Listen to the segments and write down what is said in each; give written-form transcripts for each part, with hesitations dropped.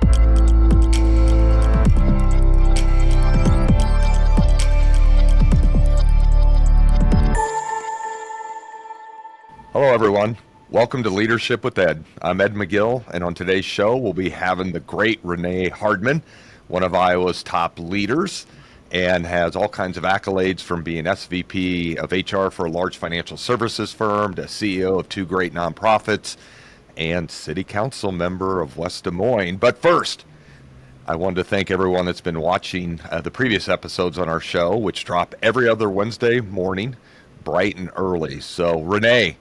Hello, everyone. Welcome to Leadership with Ed. I'm Ed McGill, and on today's show, we'll be having the great Renee Hardman, one of Iowa's top leaders, and has all kinds of accolades from being SVP of HR for a large financial services firm to CEO of two great nonprofits and city council member of West Des Moines. But first, I wanted to thank everyone that's been watching the previous episodes on our show, which drop every other Wednesday morning, bright and early. So, Renee,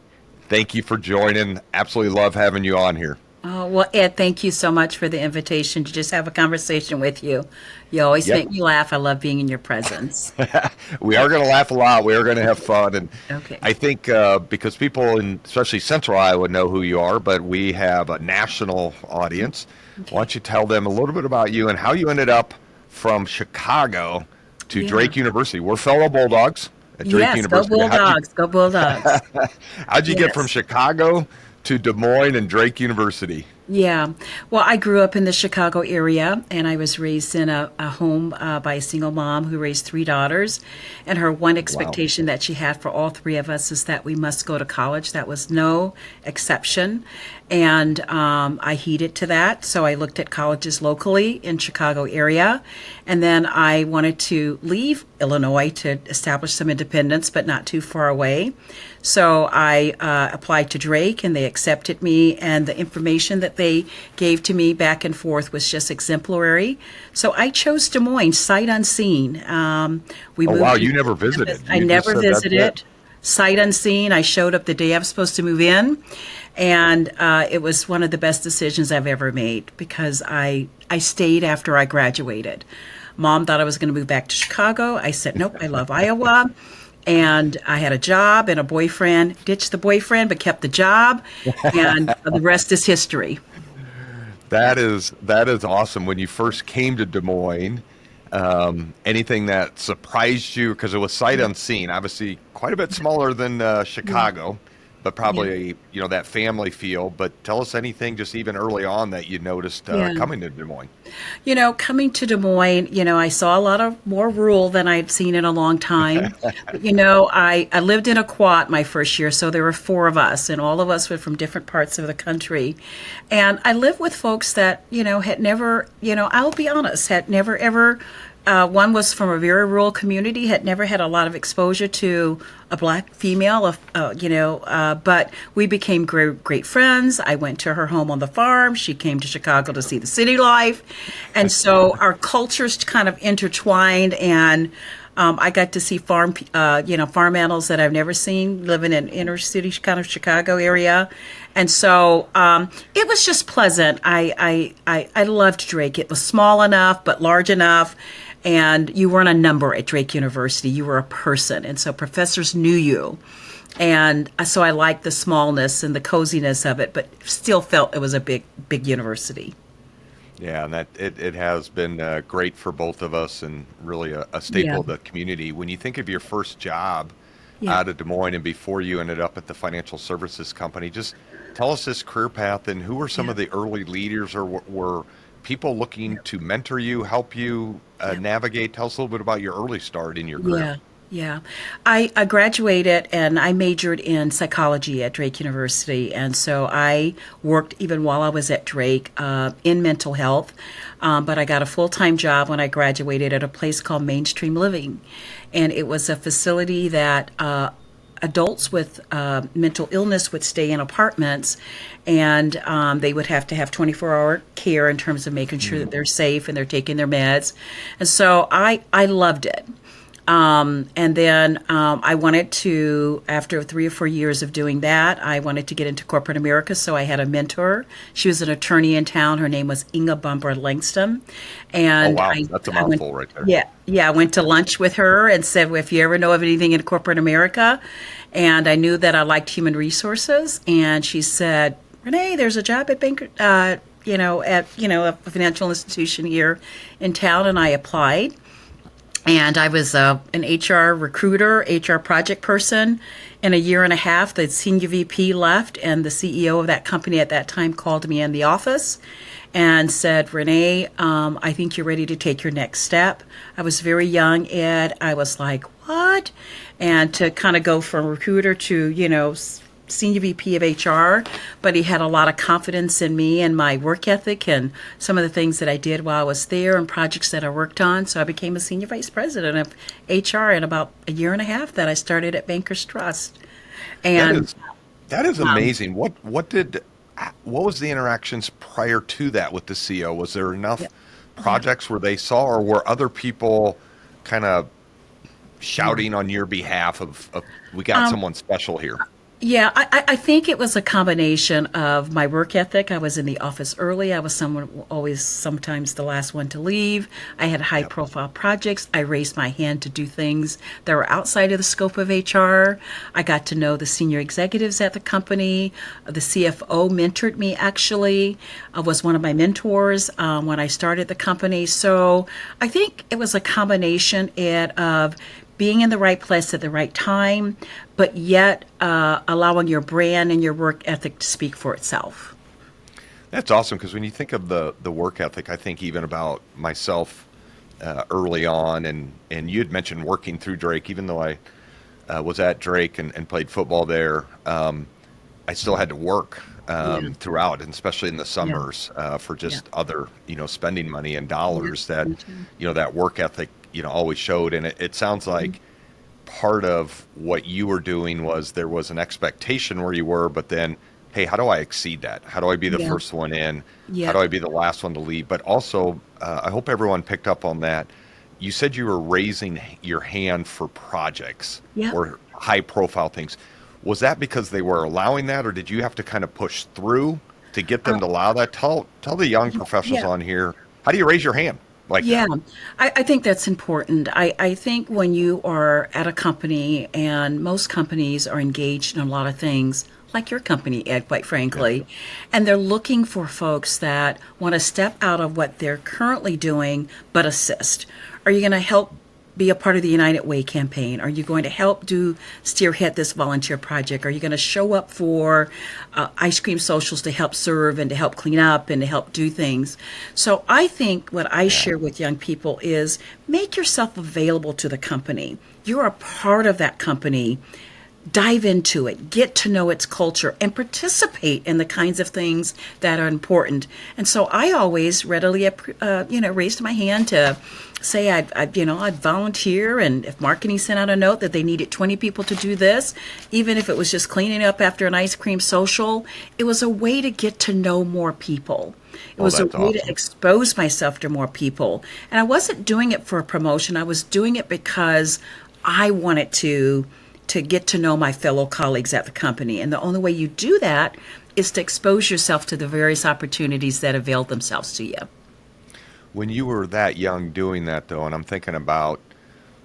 thank you for joining. Absolutely love having you on here. Oh, well, Ed, thank you so much for the invitation to just have a conversation with you. You always Yep. make me laugh. I love being in your presence. We are going to laugh a lot. We are going to have fun. And Okay. I think because people in especially Central Iowa know who you are, but we have a national audience. Why don't you tell them a little bit about you and how you ended up from Chicago to Yeah. Drake University? We're fellow Bulldogs at Drake Yes, go University. Bulldogs. Go Bulldogs. How'd you get from Yes. Chicago to Des Moines and Drake University? Yeah. Well, I grew up in the Chicago area, and I was raised in a home by a single mom who raised three daughters. And her one expectation that she had for all three of us is that we must go to college. That was no exception. And I heeded to that. So I looked at colleges locally in Chicago area. And then I wanted to leave Illinois to establish some independence, but not too far away. So I applied to Drake, and they accepted me, and the information that they gave to me back and forth was just exemplary. So I chose Des Moines, sight unseen. We Oh, moved wow. to You never visited. I You just never said that's visited. it. Sight unseen. I showed up the day I was supposed to move in, and it was one of the best decisions I've ever made because I stayed after I graduated. Mom thought I was going to move back to Chicago. I said, nope, I love Iowa. And I had a job and a boyfriend, ditched the boyfriend, but kept the job. And the rest is history. That is awesome. When you first came to Des Moines, anything that surprised you, because it was sight unseen, obviously quite a bit smaller than Chicago, but probably that family feel. But tell us anything just even early on that you noticed Yeah. coming to Des Moines. Coming to Des Moines, I saw a lot of more rural than I'd seen in a long time. But, I lived in a quad my first year, so there were four of us, and all of us were from different parts of the country. And I lived with folks that, had never, I'll be honest, had never ever. One was from a very rural community, had never had a lot of exposure to a black female, but we became great friends. I went to her home on the farm. She came to Chicago to see the city life. And so our cultures kind of intertwined, and I got to see farm animals that I've never seen living in inner city kind of Chicago area. And so it was just pleasant. I loved Drake. It was small enough, but large enough. And you weren't a number at Drake University. You were a person. And so professors knew you. And so I liked the smallness and the coziness of it, but still felt it was a big university. Yeah, and that it has been great for both of us and really a staple Yeah. of the community. When you think of your first job Yeah. out of Des Moines and before you ended up at the financial services company, just tell us this career path and who were some Yeah. of the early leaders or were people looking to mentor you, help you navigate? Tell us a little bit about your early start in your career. Yeah, yeah. I graduated and I majored in psychology at Drake University. And so I worked even while I was at Drake in mental health. But I got a full-time job when I graduated at a place called Mainstream Living. And it was a facility that adults with mental illness would stay in apartments, and they would have to have 24-hour care in terms of making sure that they're safe and they're taking their meds. And so I loved it. And then I wanted to, after 3 or 4 years of doing that, I wanted to get into corporate America. So I had a mentor. She was an attorney in town. Her name was Inga Bumber Langston. Oh, And wow. That's a I went, mouthful right there. yeah, I went to lunch with her and said, well, if you ever know of anything in corporate America, and I knew that I liked human resources. And she said, Renee, there's a job at a financial institution here in town. And I applied. And I was an HR recruiter, HR project person. In a year and a half, the senior VP left, and the CEO of that company at that time called me in the office and said, Renee, I think you're ready to take your next step. I was very young, Ed. I was like, what? And to kind of go from recruiter to, senior VP of HR, but he had a lot of confidence in me and my work ethic and some of the things that I did while I was there and projects that I worked on. So I became a senior vice president of HR in about a year and a half that I started at Bankers Trust. That And is that is amazing. What was the interactions prior to that with the CEO? Was there enough projects where they saw, or were other people kind of shouting on your behalf of we got someone special here? Yeah, I think it was a combination of my work ethic. I was in the office early. I was someone always sometimes the last one to leave. I had high Yep. profile projects. I raised my hand to do things that were outside of the scope of HR. I got to know the senior executives at the company. The CFO mentored me actually, was one of my mentors when I started the company. So I think it was a combination, Ed, of being in the right place at the right time, but yet allowing your brand and your work ethic to speak for itself. That's awesome, because when you think of the work ethic, I think even about myself early on, and you had mentioned working through Drake. Even though I was at Drake and played football there, I still had to work Yeah, throughout, and especially in the yeah, summers for yeah, just other, spending money and yeah. dollars that, Me too. that work ethic, always showed. And it sounds like part of what you were doing was there was an expectation where you were, but then, hey, how do I exceed that? How do I be the Yeah, first one in? How yeah, do I be the last one to leave? But also, I hope everyone picked up on that. You said you were raising your hand for projects yeah. or high profile things. Was that because they were allowing that, or did you have to kind of push through to get them to allow that? Tell the young professionals Yeah. on here, how do you raise your hand like Yeah, that? I think that's important. I think when you are at a company, and most companies are engaged in a lot of things, like your company, Ed, quite Yeah. frankly, and they're looking for folks that want to step out of what they're currently doing but assist. Are you going to help be a part of the United Way campaign? Are you going to help do steerhead this volunteer project? Are you going to show up for ice cream socials to help serve and to help clean up and to help do things? So I think what I Yeah. share with young people is make yourself available to the company. You're a part of that company. Dive into it, get to know its culture, and participate in the kinds of things that are important. And so I always readily, raised my hand to say I'd volunteer, and if marketing sent out a note that they needed 20 people to do this, even if it was just cleaning up after an ice cream social, it was a way to get to know more people. It Oh, was a that's way to awesome. expose myself to more people. And I wasn't doing it for a promotion. I was doing it because I wanted to get to know my fellow colleagues at the company. And the only way you do that is to expose yourself to the various opportunities that avail themselves to you. When you were that young doing that, though, and I'm thinking about,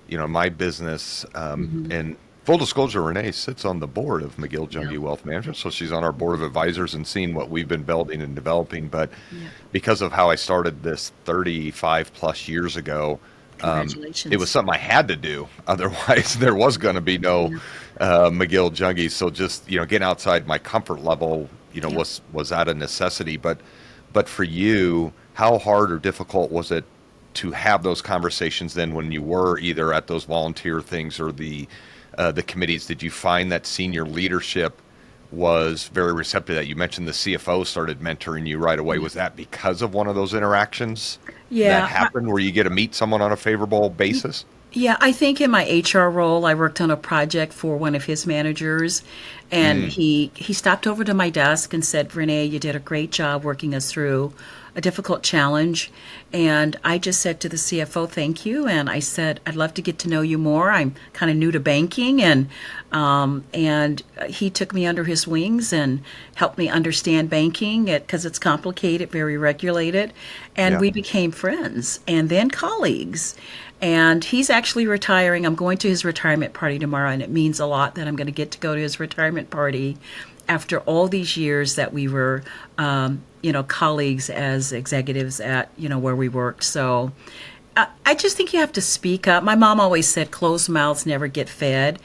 my business, Hmm. and full disclosure, Renee sits on the board of McGill Yeah, Jungie Wealth Management, so she's on our board of advisors and seeing what we've been building and developing. But yeah. because of how I started this 35 plus years ago, it was Congratulations. something I had to do. Otherwise, there was going to be no Yeah, McGill Jungie. So just getting outside my comfort level, yeah. was out of necessity. But for you, how hard or difficult was it to have those conversations then when you were either at those volunteer things or the committees? Did you find that senior leadership was very receptive? That you mentioned the CFO started mentoring you right away. Was that because of one of those interactions that Yeah, happened where you get to meet someone on a favorable basis? yeah, I think in my HR role, I worked on a project for one of his managers, and Mm, he stopped over to my desk and said, "Renee, you did a great job working us through a difficult challenge." And I just said to the CFO, "Thank you." And I said, "I'd love to get to know you more. I'm kind of new to banking," and he took me under his wings and helped me understand banking because it's complicated, very regulated, and yeah. we became friends and then colleagues. And he's actually retiring. I'm going to his retirement party tomorrow, and it means a lot that I'm going to get to go to his retirement party after all these years that we were, colleagues as executives at, where we worked. So I just think you have to speak up. My mom always said closed mouths never get fed.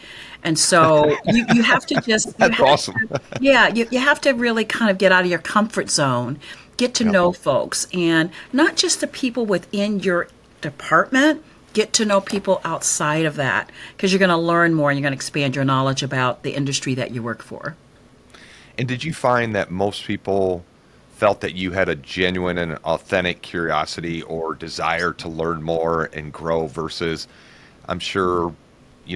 And so you have to just, you That's have awesome. to, yeah, you have to really kind of get out of your comfort zone Get to Yep. know folks, and not just the people within your department. Get to know people outside of that, because you're going to learn more and you're going to expand your knowledge about the industry that you work for. And did you find that most people felt that you had a genuine and authentic curiosity or desire to learn more and grow versus I'm sure,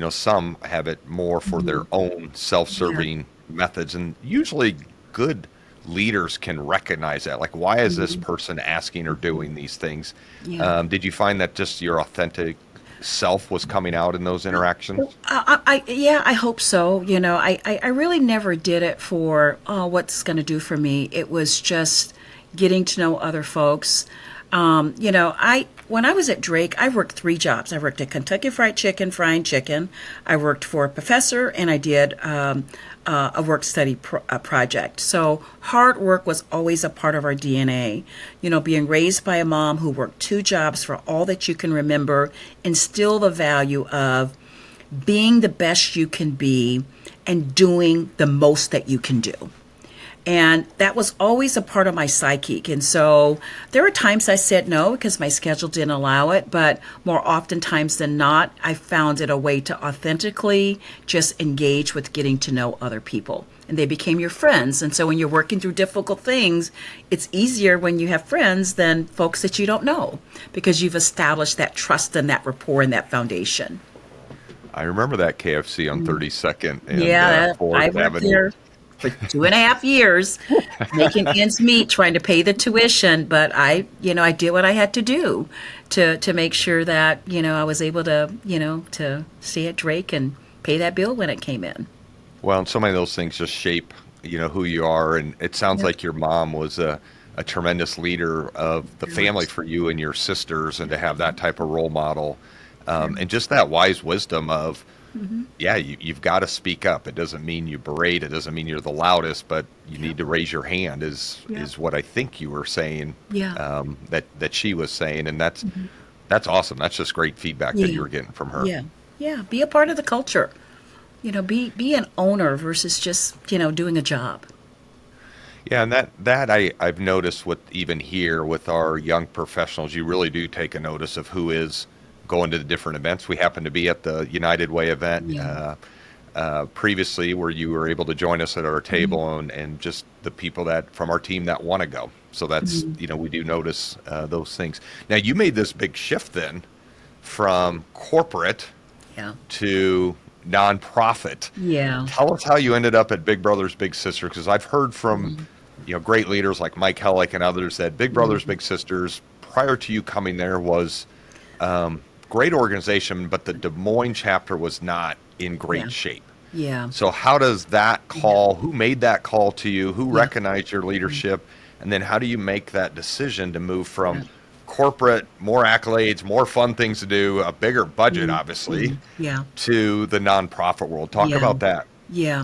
some have it more for their own Yeah. self-serving methods, and usually good leaders can recognize that. Like, why is this person asking or doing these things? Yeah. Did you find that just your authentic self was coming out in those interactions? Yeah, I hope so. I really never did it for, oh, what's going to do for me. It was just getting to know other folks. When I was at Drake, I worked 3 jobs. I worked at Kentucky Fried Chicken, frying chicken. I worked for a professor, and I did a work study project. So hard work was always a part of our DNA. Being raised by a mom who worked 2 jobs for all that you can remember, instill the value of being the best you can be and doing the most that you can do. And that was always a part of my psyche. And so there were times I said no because my schedule didn't allow it. But more oftentimes than not, I found it a way to authentically just engage with getting to know other people. And they became your friends. And so when you're working through difficult things, it's easier when you have friends than folks that you don't know, because you've established that trust and that rapport and that foundation. I remember that KFC on 32nd and Yeah, I 4th worked Avenue. there for 2.5 years, making ends meet, trying to pay the tuition. But I did what I had to do to make sure that, I was able to, to stay at Drake and pay that bill when it came in. Well, and so many of those things just shape, who you are. And it sounds Yep. like your mom was a tremendous leader of the Very family much. for you and your sisters, and to have that type of role model, and just that wise wisdom of, yeah, you've got to speak up. It doesn't mean you berate. It doesn't mean you're the loudest, but you need to raise your hand. Yeah. Is what I think you were saying. Yeah. That she was saying, and that's awesome. That's just great feedback that you Yeah. were getting from her. Yeah. Yeah. Be a part of the culture. Be an owner versus just, doing a job. Yeah, and I've noticed with even here with our young professionals, you really do take a notice of who is going to the different events. We happen to be at the United Way event Yeah. previously, where you were able to join us at our table, and just the people that from our team that want to go. So that's we do notice those things. Now you made this big shift then from corporate Yeah. to nonprofit. Yeah. Tell us how you ended up at Big Brothers Big Sisters, because I've heard from great leaders like Mike Hellick and others that Big Brothers Big Sisters, prior to you coming there, was great organization, but the Des Moines chapter was not in great Yeah. shape. Yeah. So how does that call? Who made that call to you? Who Yeah. recognized your leadership? And then how do you make that decision to move from corporate, more accolades, more fun things to do, a bigger budget, obviously, Yeah. to the nonprofit world? Talk Yeah. about that. Yeah.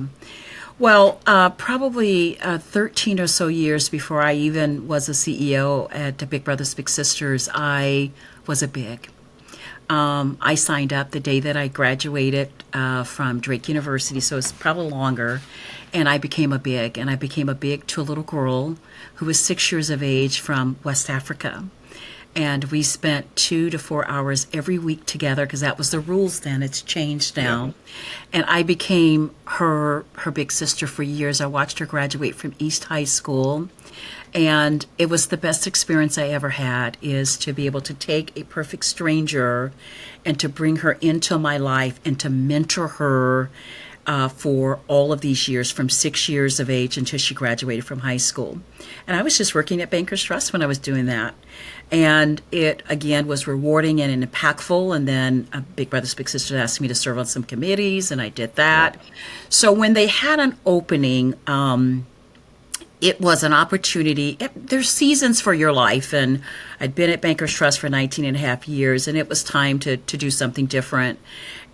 Well, probably 13 or so years before I even was a CEO at the Big Brothers Big Sisters, I was a big. I signed up the day that I graduated from Drake University, so it's probably longer. And I became a big, and I became a big to a little girl who was 6 years of age from West Africa. And we spent 2 to 4 hours every week together, because that was the rules then. It's changed now. And I became her big sister for years. I watched her graduate from East High School. And it was the best experience I ever had, is to be able to take a perfect stranger and to bring her into my life and to mentor her for all of these years, from 6 years of age until she graduated from high school. And I was just working at Bankers Trust when I was doing that. And it, again, was rewarding and impactful. And then Big Brothers Big Sisters asked me to serve on some committees, and I did that. So when they had an opening, it was an opportunity. There's seasons for your life, and I'd been at Bankers Trust for 19 and a half years, and it was time to do something different.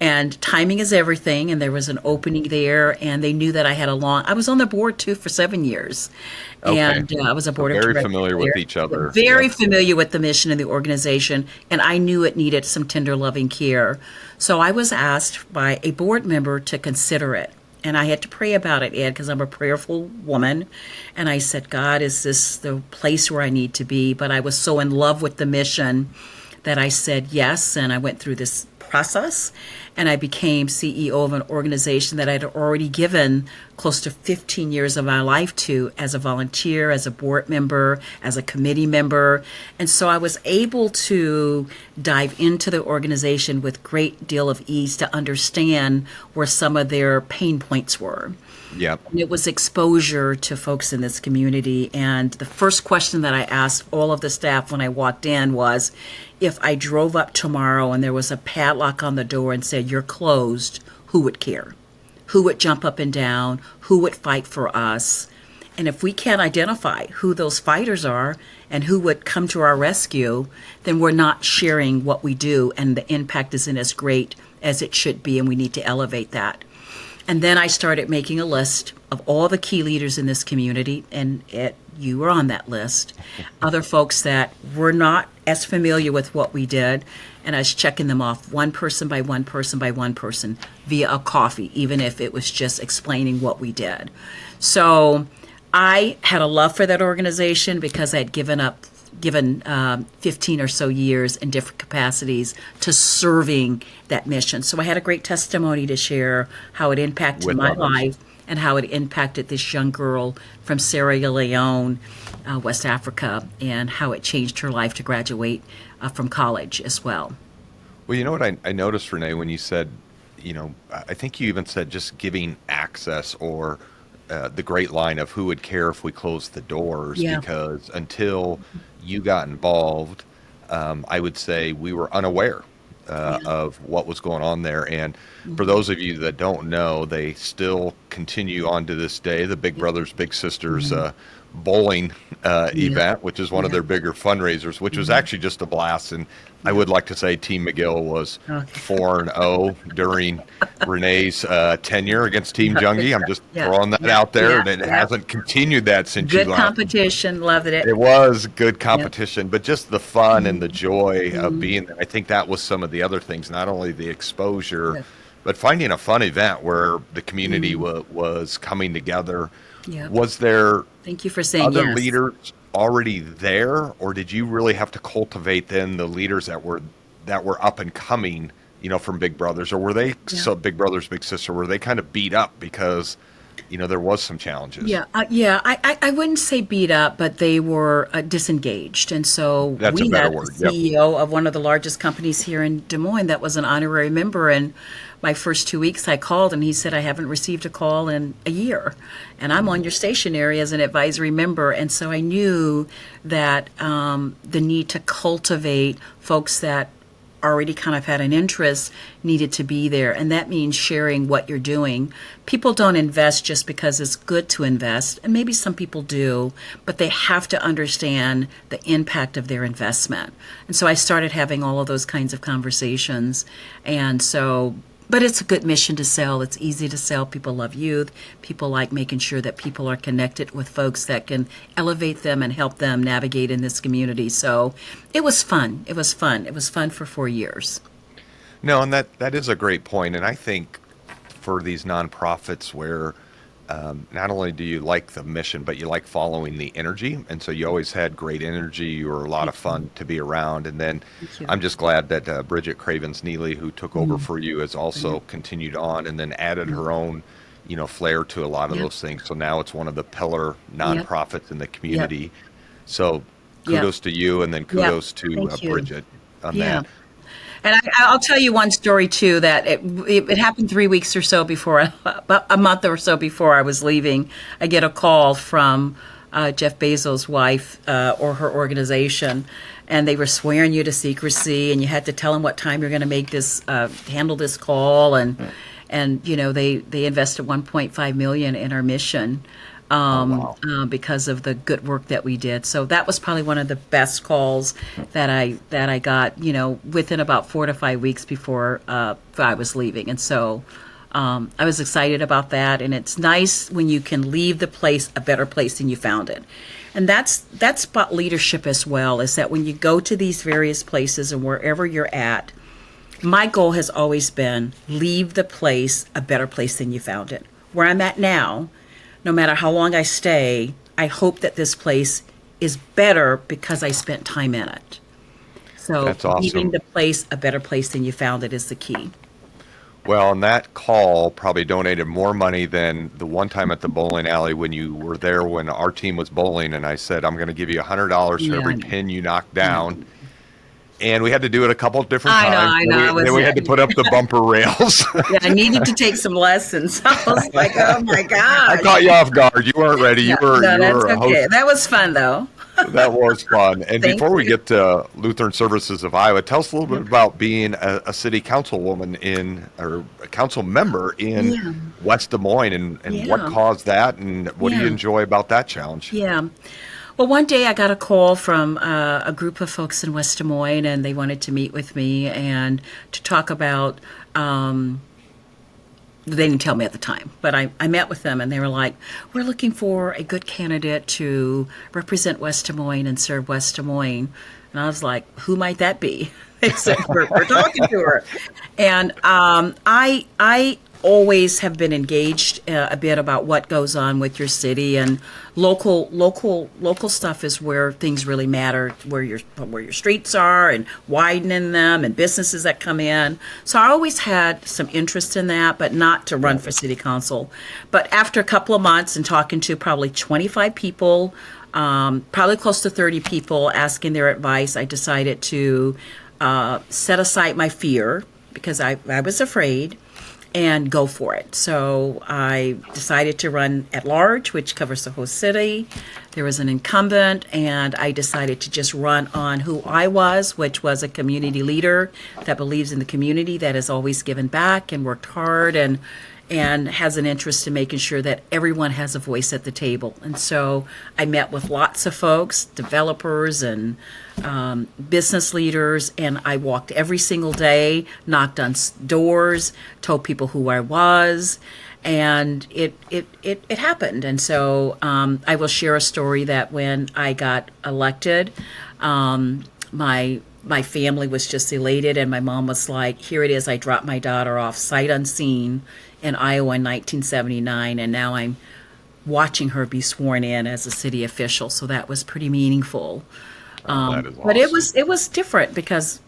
And timing is everything, and there was an opening there, and they knew that I was on the board, too, for 7 years. Okay. And I was a So board of very directors familiar with there. each other. Very Yep. familiar with the mission of the organization, and I knew it needed some tender, loving care. So I was asked by a board member to consider it. And I had to pray about it, Ed, because I'm a prayerful woman. And I said, God, is this the place where I need to be? But I was so in love with the mission that I said yes. And I went through this process and I became CEO of an organization that I'd already given close to 15 years of my life to as a volunteer, as a board member, as a committee member. And so I was able to dive into the organization with great deal of ease to understand where some of their pain points were. Yep. And it was exposure to folks in this community. And the first question that I asked all of the staff when I walked in was, if I drove up tomorrow and there was a padlock on the door and said, you're closed, who would care? Who would jump up and down? Who would fight for us? And if we can't identify who those fighters are and who would come to our rescue, then we're not sharing what we do, and the impact isn't as great as it should be, and we need to elevate that. And then I started making a list of all the key leaders in this community, and you were on that list. Other folks that were not as familiar with what we did, and I was checking them off one person by one person by one person via a coffee, even if it was just explaining what we did. So I had a love for that organization because I had given 15 or so years in different capacities to serving that mission. So I had a great testimony to share how it impacted With my others. life and how it impacted this young girl from Sierra Leone, West Africa, and how it changed her life to graduate from college as well. Well, you know what I noticed, Renee, when you said, I think you even said just giving access, or the great line of who would care if we closed the doors, Yeah. because until you got involved, I would say we were unaware of what was going on there. And for those of you that don't know, they still continue on to this day, the Big Brothers Big Sisters bowling event, which is one of their bigger fundraisers, which was actually just a blast. And I would like to say Team McGill was 4-0 during Renee's tenure against Team Jungie. I'm just throwing that out there, and it hasn't continued that since Good you left. competition, loved it. It was good competition, but just the fun and the joy of being there. I think that was some of the other things, not only the exposure, but finding a fun event where the community was coming together. Yeah. Was there Thank you for saying other yes. leaders already there, or did you really have to cultivate then the leaders that were up and coming, from Big Brothers, or were they so Big Brothers Big Sister, were they kind of beat up because there was some challenges? I wouldn't say beat up, but they were disengaged. And so That's a we better had word. the CEO of one of the largest companies here in Des Moines that was an honorary member. And my first 2 weeks I called and he said, I haven't received a call in a year. And I'm on your station area as an advisory member. And so I knew that the need to cultivate folks that already kind of had an interest needed to be there. And that means sharing what you're doing. People don't invest just because it's good to invest, and maybe some people do, but they have to understand the impact of their investment. And so I started having all of those kinds of conversations. And so, but it's a good mission to sell. It's easy to sell. People love youth. People like making sure that people are connected with folks that can elevate them and help them navigate in this community. So it was fun. It was fun. It was fun for 4 years. No, and that is a great point. And I think for these nonprofits where not only do you like the mission, but you like following the energy. And so you always had great energy. You were a lot of fun to be around. And then I'm just glad that Bridget Cravens-Neely, who took over for you, has also continued on and then added her own, flair to a lot of those things. So now it's one of the pillar nonprofits in the community. So kudos to you, and then kudos to Bridget on that. And I'll tell you one story too, that it happened 3 weeks or so before, about a month or so before I was leaving. I get a call from Jeff Bezos' wife or her organization, and they were swearing you to secrecy, and you had to tell them what time you're going to make this, handle this call, and they invested $1.5 million in our mission. Because of the good work that we did. So that was probably one of the best calls that I got, within about 4 to 5 weeks before I was leaving. And so I was excited about that. And it's nice when you can leave the place a better place than you found it. And that's about leadership as well, is that when you go to these various places and wherever you're at, my goal has always been leave the place a better place than you found it. where I'm at now, no matter how long I stay, I hope that this place is better because I spent time in it. So That's leaving awesome. the place a better place than you found it is the key. Well, and that call probably donated more money than the one time at the bowling alley when you were there when our team was bowling, and I said, I'm going to give you $100 for Yeah, every I know. pin you knock Yeah. down. And we had to do it a couple of different I know, times. I Then know. we, I then was, we had to put up the bumper rails. yeah, I needed to take some lessons. I was like, oh my I gosh. caught you off guard. You weren't ready. No, You were no, you that's were a okay. host. That was fun though. That was fun. And Thank before we you. get to Lutheran Services of Iowa, tell us a little bit about being a city councilwoman in, or a council member in Yeah, West Des Moines, and what yeah, caused that, and what do you yeah, enjoy about that challenge? yeah. Well, one day I got a call from a group of folks in West Des Moines, and they wanted to meet with me and to talk about. They didn't tell me at the time, but I met with them, and they were like, "We're looking for a good candidate to represent West Des Moines and serve West Des Moines." And I was like, "Who might that be?" They said, "We're talking to her," and I always have been engaged a bit about what goes on with your city, and local stuff is where things really matter, where your streets are and widening them and businesses that come in. So I always had some interest in that, but not to run for city council. But after a couple of months and talking to probably 25 people, probably close to 30 people asking their advice, I decided to set aside my fear because I was afraid and go for it. So I decided to run at large, which covers the whole city. There was an incumbent, and I decided to just run on who I was, which was a community leader that believes in the community, that has always given back and worked hard and has an interest in making sure that everyone has a voice at the table. And so I met with lots of folks, developers and business leaders, and I walked every single day, knocked on doors, told people who I was, and it happened. And so I will share a story that when I got elected, my family was just elated, and my mom was like, "Here it is. I dropped my daughter off sight unseen in Iowa in 1979, and now I'm watching her be sworn in as a city official." So that was pretty meaningful. Oh, that is But awesome. it was different because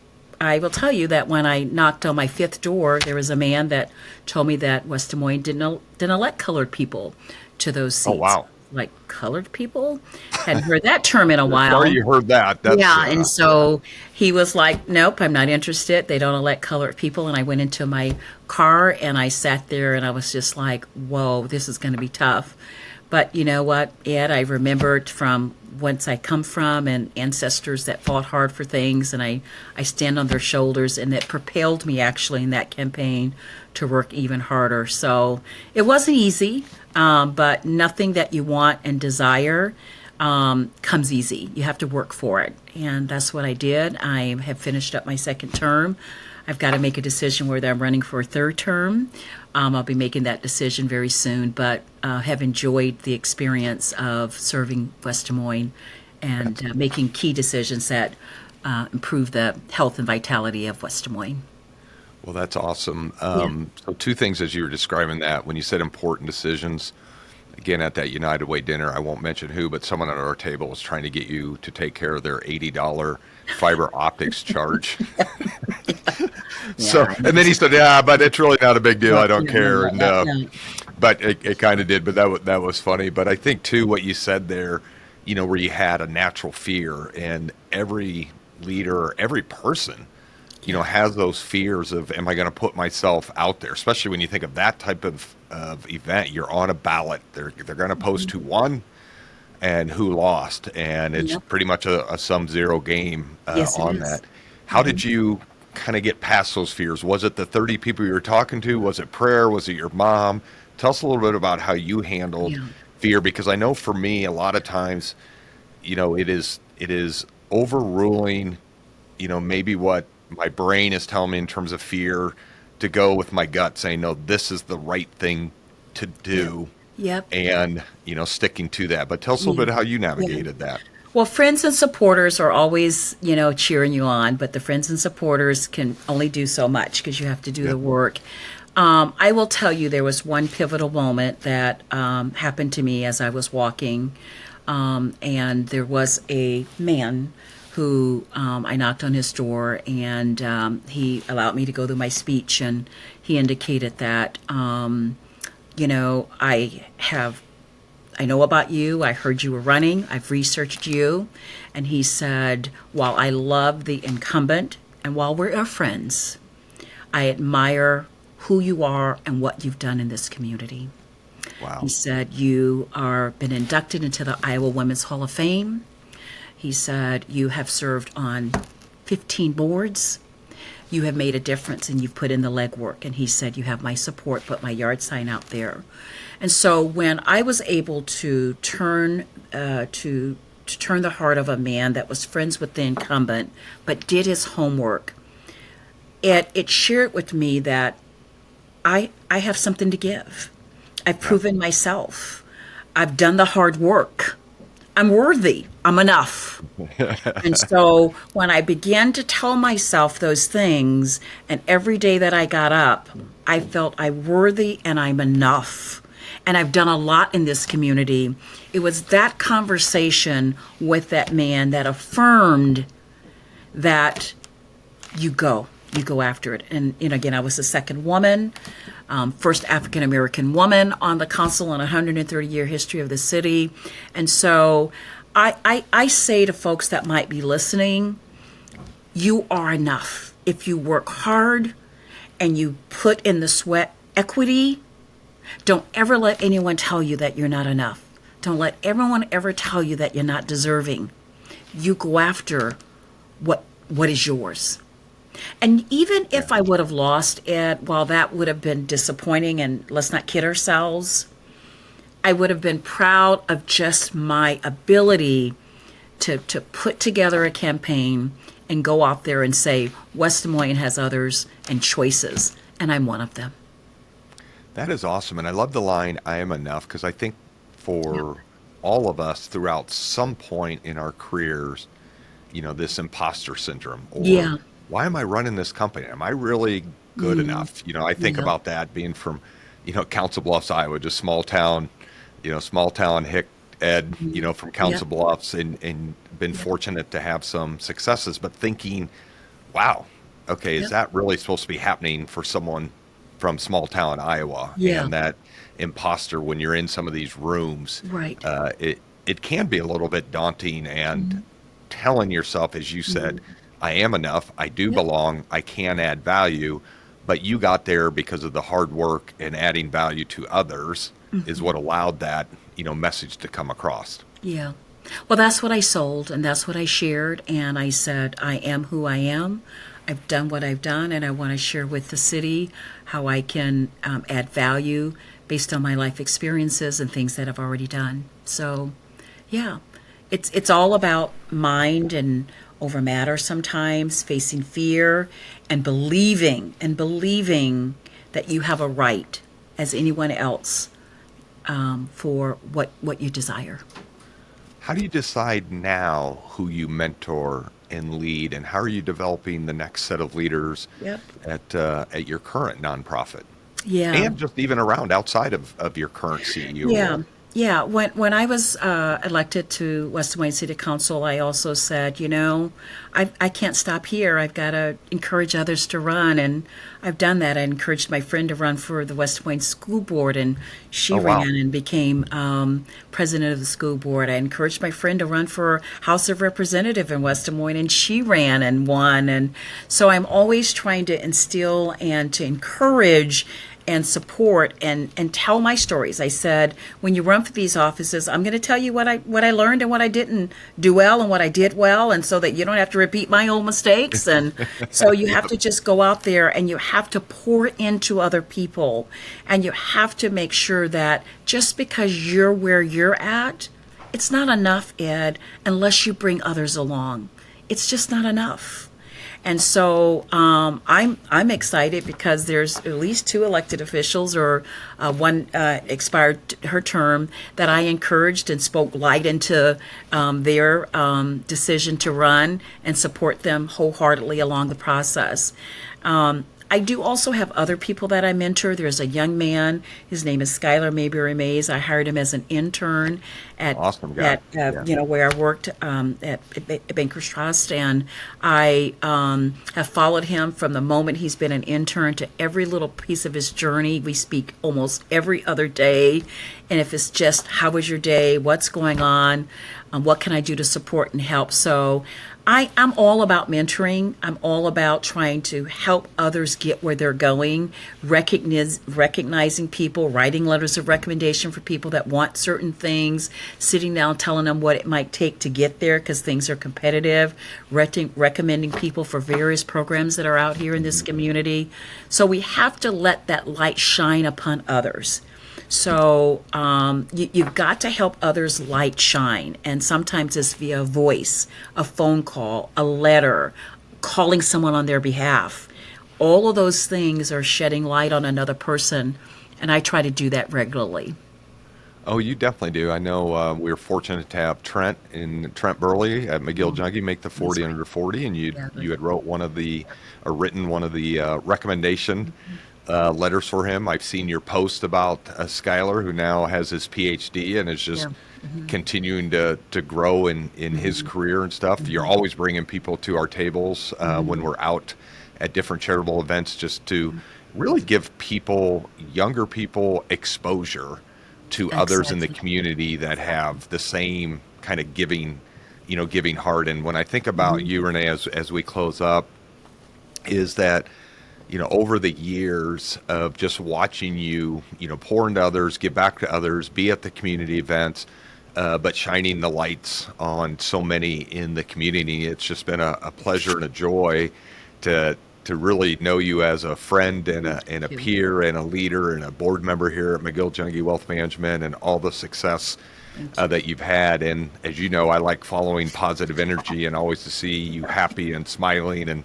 I will tell you that when I knocked on my fifth door, there was a man that told me that West Des Moines didn't elect colored people to those Oh, seats. wow. Like colored people? Hadn't heard that term in a Sorry while. you heard that. That's Yeah, and so he was like, "Nope, I'm not interested. They don't elect colored people." And I went into my car and I sat there and I was just like, "Whoa, this is going to be tough." But you know what, Ed? I remembered from whence I come from and ancestors that fought hard for things, and I stand on their shoulders, and it propelled me actually in that campaign to work even harder. So it wasn't easy, but nothing that you want and desire comes easy. You have to work for it. And that's what I did. I have finished up my second term. I've got to make a decision whether I'm running for a third term. I'll be making that decision very soon, but have enjoyed the experience of serving West Des Moines and making key decisions that improve the health and vitality of West Des Moines. Well, that's awesome. Yeah. So two things as you were describing that, when you said important decisions, again, at that United Way dinner, I won't mention who, but someone at our table was trying to get you to take care of their $80 fiber optics charge. So, Yeah. and then he said, "Yeah, but it's really not a big deal. I don't Yeah, no, care." no, And no. but it kind of did. But that was funny. But I think too, what you said there, where you had a natural fear, and every leader, every person, has those fears of, am I going to put myself out there? Especially when you think of that type of event, you're on a ballot. They're going to post who won and who lost, and it's Yep. pretty much a sum zero game Yes, it on is. that. How did you kind of get past those fears? Was it the 30 people you were talking to? Was it prayer? Was it your mom? Tell us a little bit about how you handled Yeah. fear, because I know for me, a lot of times, it is overruling, maybe what my brain is telling me in terms of fear, to go with my gut saying, no, this is the right thing to do, Yep. and sticking to that. But tell us a little Yeah. bit how you Yeah. navigated that. Well, friends and supporters are always, cheering you on, but the friends and supporters can only do so much because you have to do Yeah. the work. I will tell you there was one pivotal moment that happened to me as I was walking, and there was a man who I knocked on his door, and he allowed me to go through my speech, and he indicated that, I know about you. I heard you were running. I've researched you. And he said, while I love the incumbent and while we're friends, I admire who you are and what you've done in this community. Wow. He said, you are been inducted into the Iowa Women's Hall of Fame. He said, you have served on 15 boards. You have made a difference and you've put in the legwork. And he said, you have my support, put my yard sign out there. And so when I was able to turn the heart of a man that was friends with the incumbent, but did his homework, it shared with me that I have something to give. I've proven myself. I've done the hard work. I'm worthy. I'm enough. And so when I began to tell myself those things, and every day that I got up, I felt I'm worthy and I'm enough. And I've done a lot in this community. It was that conversation with that man that affirmed that you go after it. And again, I was the second woman, first African-American woman on the council in a 130-year history of the city. And so I say to folks that might be listening, you are enough. If you work hard and you put in the sweat equity, don't ever let anyone tell you that you're not enough. Don't let everyone ever tell you that you're not deserving. You go after what is yours. And even if I would have lost it, while that would have been disappointing, and let's not kid ourselves, I would have been proud of just my ability to put together a campaign and go out there and say, West Des Moines has others and choices, and I'm one of them. That is awesome. And I love the line, I am enough, because I think for all of us throughout some point in our careers, this imposter syndrome, or why am I running this company? Am I really good enough? I think about that being from, Council Bluffs, Iowa, just small town hick Ed, from Council Bluffs, and been fortunate to have some successes, but thinking, wow, okay, is that really supposed to be happening for someone from small town Iowa? And that imposter, when you're in some of these rooms, it can be a little bit daunting, and telling yourself, as you said, I am enough, I do belong, I can add value, but you got there because of the hard work and adding value to others is what allowed that, message to come across. Yeah. Well, that's what I sold, and that's what I shared, and I said, I am who I am. I've done what I've done, and I want to share with the city how I can add value based on my life experiences and things that I've already done. So, it's all about mind and over matter sometimes, facing fear and believing that you have a right as anyone else for what you desire. How do you decide now who you mentor and lead, and how are you developing the next set of leaders at your current nonprofit? And just even around outside of your current CEO role? Yeah, when I was elected to West Des Moines City Council, I also said, I can't stop here. I've got to encourage others to run, and I've done that. I encouraged my friend to run for the West Des Moines School Board, and she ran and became president of the school board. I encouraged my friend to run for House of Representative in West Des Moines, and she ran and won. And so I'm always trying to instill and to encourage and support and tell my stories. I said, when you run for these offices, I'm going to tell you what I learned and what I didn't do well and what I did well, and so that you don't have to repeat my own mistakes. And so you have to just go out there and you have to pour into other people, and you have to make sure that just because you're where you're at, it's not enough, Ed, unless you bring others along. It's just not enough. And so I'm excited because there's at least 2 elected officials, or one expired her term, that I encouraged and spoke light into their decision to run and support them wholeheartedly along the process. I I do also have other people that I mentor. There's a young man. His name is Skylar Mayberry Mays. I hired him as an intern Awesome guy. Yeah. where I worked at Bankers Trust, and I have followed him from the moment he's been an intern to every little piece of his journey. We speak almost every other day, and if it's just how was your day, what's going on, what can I do to support and help. So I'm all about mentoring. I'm all about trying to help others get where they're going, recognizing people, writing letters of recommendation for people that want certain things, sitting down telling them what it might take to get there because things are competitive, recommending people for various programs that are out here in this community. So we have to let that light shine upon others. So you've got to help others light shine. And sometimes it's via voice, a phone call, a letter, calling someone on their behalf. All of those things are shedding light on another person. And I try to do that regularly. Oh, you definitely do. I know we were fortunate to have Trent Burley at McGill Junkie make the 40 under 40, and you had written one of the recommendation letters for him. I've seen your post about Skylar, who now has his PhD and is just continuing to grow in his career and stuff. You're always bringing people to our tables when we're out at different charitable events, just to really give people, younger people, exposure to others in the community that have the same kind of giving heart. And when I think about you, Renee, as we close up, is that over the years of just watching you, pour into others, give back to others, be at the community events, but shining the lights on so many in the community. It's just been a pleasure and a joy to really know you as a friend and a peer and a leader and a board member here at McGill Junkie Wealth Management, and all the success that you've had. And as you know, I like following positive energy and always to see you happy and smiling and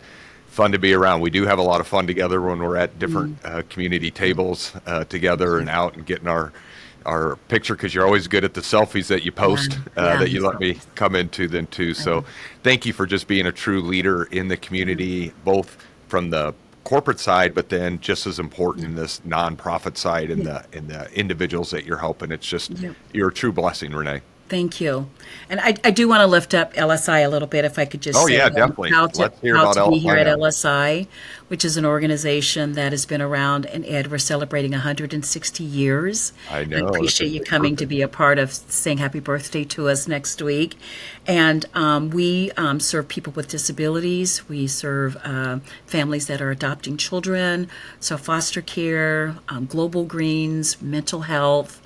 fun to be around. We do have a lot of fun together when we're at different community tables together and out and getting our picture, because you're always good at the selfies that you post that you let me come into then too. So thank you for just being a true leader in the community, both from the corporate side, but then just as important in this nonprofit side and the individuals that you're helping. It's just you're a true blessing, Renee. Thank you. And I do want to lift up LSI a little bit, if I could just say definitely. Let's hear about to be here at now. LSI, which is an organization that has been around. And Ed, we're celebrating 160 years. I know. I appreciate you coming to be a part of, saying happy birthday to us next week. And we serve people with disabilities. We serve families that are adopting children, so foster care, global greens, mental health.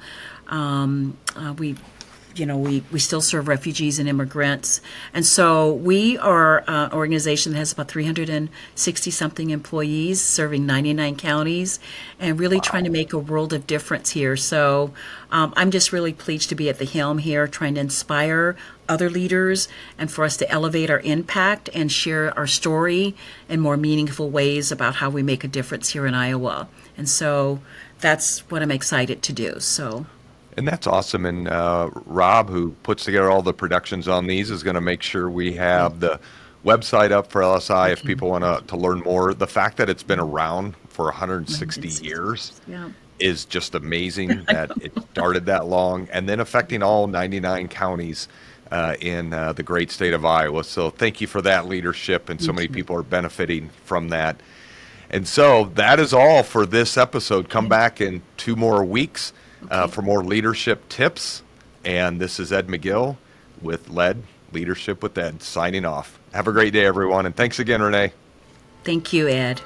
We still serve refugees and immigrants. And so we are an organization that has about 360-something employees serving 99 counties and really trying to make a world of difference here. So I'm just really pleased to be at the helm here, trying to inspire other leaders and for us to elevate our impact and share our story in more meaningful ways about how we make a difference here in Iowa. And so that's what I'm excited to do. And that's awesome. And Rob, who puts together all the productions on these, is going to make sure we have the website up for LSI if people want to learn more. The fact that it's been around for 160 years is just amazing that it started that long, and then affecting all 99 counties in the great state of Iowa. So thank you for that leadership, and so many people are benefiting from that. And so that is all for this episode. Come back in 2 more weeks. For more leadership tips. And this is Ed McGill with Leadership with Ed, signing off. Have a great day, everyone. And thanks again, Renee. Thank you, Ed.